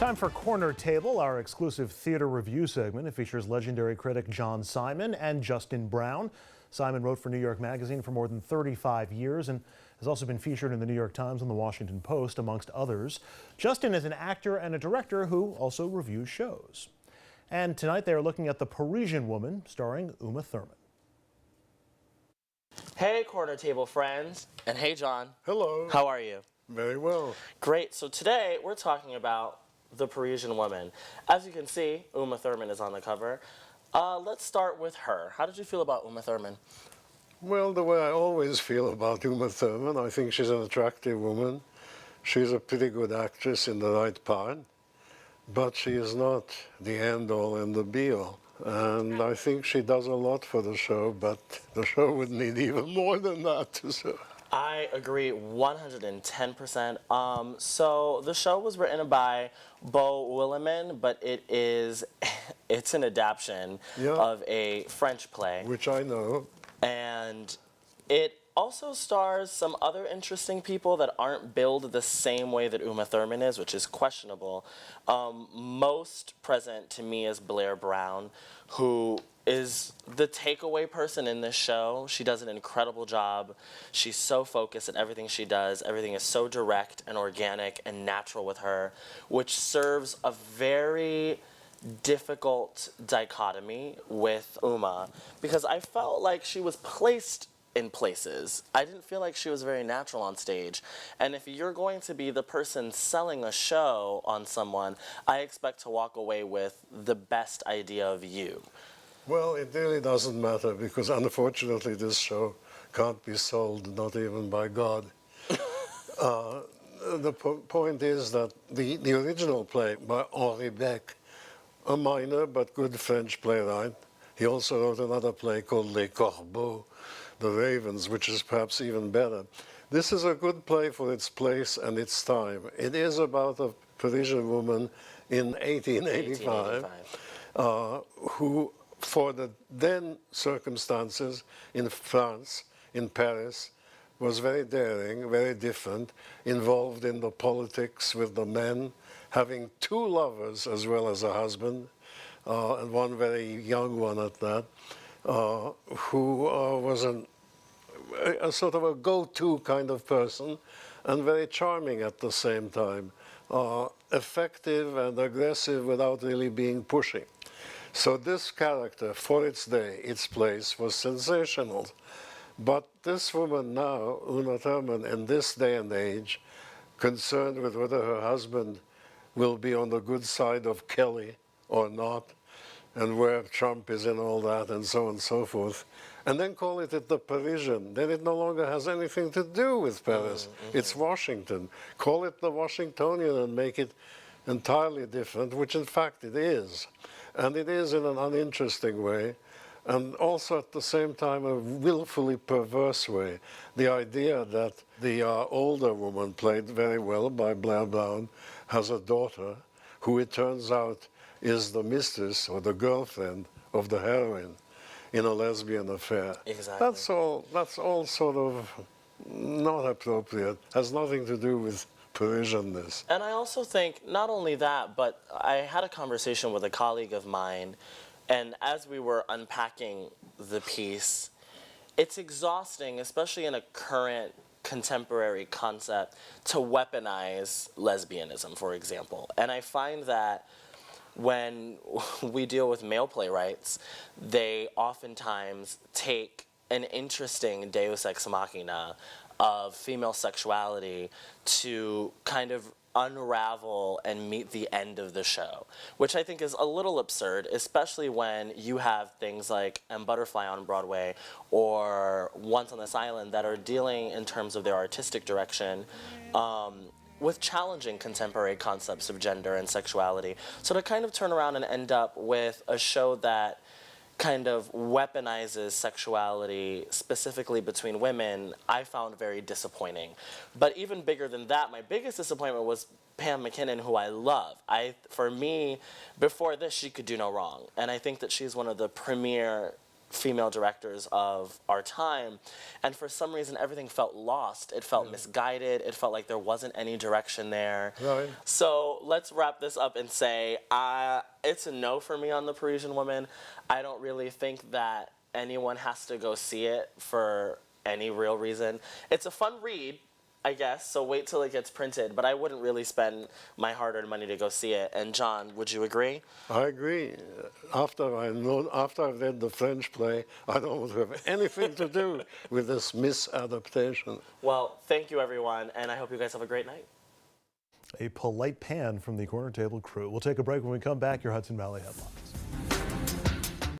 Time for Corner Table, our exclusive theater review segment. It features legendary critic John Simon and Justin Brown. Simon wrote for New York Magazine for more than 35 years and has also been featured in the New York Times and the Washington Post, amongst others. Justin is an actor and a director who also reviews shows. And tonight they are looking at The Parisian Woman, starring Uma Thurman. Hey, Corner Table friends. And hey, John. Hello. How are you? Very well. Great. So today we're talking about The Parisian Woman. As you can see, Uma Thurman is on the cover. Let's start with her. How did you feel about Uma Thurman? Well, the way I always feel about Uma Thurman, I think she's an attractive woman. She's a pretty good actress in the right part, but she is not the end-all and the be-all. And I think she does a lot for the show, but the show would need even more than that to serve. I agree 110%. So the show was written by Beau Willimon, but it's an adaptation of a French play. Which I know. And it also stars some other interesting people that aren't billed the same way that Uma Thurman is, which is questionable. Most present to me is Blair Brown, who is the takeaway person in this show. She does an incredible job. She's so focused at everything she does. Everything is so direct and organic and natural with her, which serves a very difficult dichotomy with Uma, because I felt like she was placed in places. I didn't feel like she was very natural on stage. And if you're going to be the person selling a show on someone, I expect to walk away with the best idea of you. Well, it really doesn't matter, because unfortunately this show can't be sold, not even by God. The point is that the original play by Henri Beck, a minor but good French playwright, he also wrote another play called Les Corbeaux, The Ravens, which is perhaps even better. This is a good play for its place and its time. It is about a Parisian woman in 1885. Who, for the then circumstances in France, in Paris, was very daring, very different, involved in the politics with the men, having two lovers as well as a husband, and one very young one at that, who was a sort of a go-to kind of person, and very charming at the same time, effective and aggressive without really being pushing. So this character, for its day, its place, was sensational. But this woman now, Uma Thurman, in this day and age, concerned with whether her husband will be on the good side of Kelly or not, and where Trump is in all that, and so on and so forth, and then call it The Parisian, then it no longer has anything to do with Paris. It's Washington. Call it The Washingtonian and make it entirely different, which in fact it is. And it is in an uninteresting way, and also at the same time a willfully perverse way. The idea that the older woman, played very well by Blair Brown, has a daughter who it turns out is the mistress or the girlfriend of the heroine in a lesbian affair. Exactly. That's all sort of not appropriate, has nothing to do with Parisianness. And I also think, not only that, but I had a conversation with a colleague of mine, and as we were unpacking the piece, it's exhausting, especially in a current contemporary concept, to weaponize lesbianism, for example. And I find that when we deal with male playwrights, they oftentimes take an interesting deus ex machina of female sexuality to kind of unravel and meet the end of the show, which I think is a little absurd, especially when you have things like Butterfly on Broadway or Once on This Island that are dealing in terms of their artistic direction with challenging contemporary concepts of gender and sexuality. So to kind of turn around and end up with a show that kind of weaponizes sexuality specifically between women, I found very disappointing. But even bigger than that, my biggest disappointment was Pam McKinnon, who I love. For me, before this, she could do no wrong. And I think that she's one of the premier female directors of our time, and for some reason everything felt lost. It felt misguided. It felt like there wasn't any direction there. Right. So let's wrap this up and say it's a no for me on The Parisian Woman. I don't really think that anyone has to go see it for any real reason. It's a fun read, I guess, so wait till it gets printed, but I wouldn't really spend my hard-earned money to go see it. And John, would you agree? I agree. After I've read the French play, I don't want to have anything to do with this misadaptation. Well, thank you, everyone, and I hope you guys have a great night. A polite pan from the corner table crew. We'll take a break. When we come back, your Hudson Valley headlines.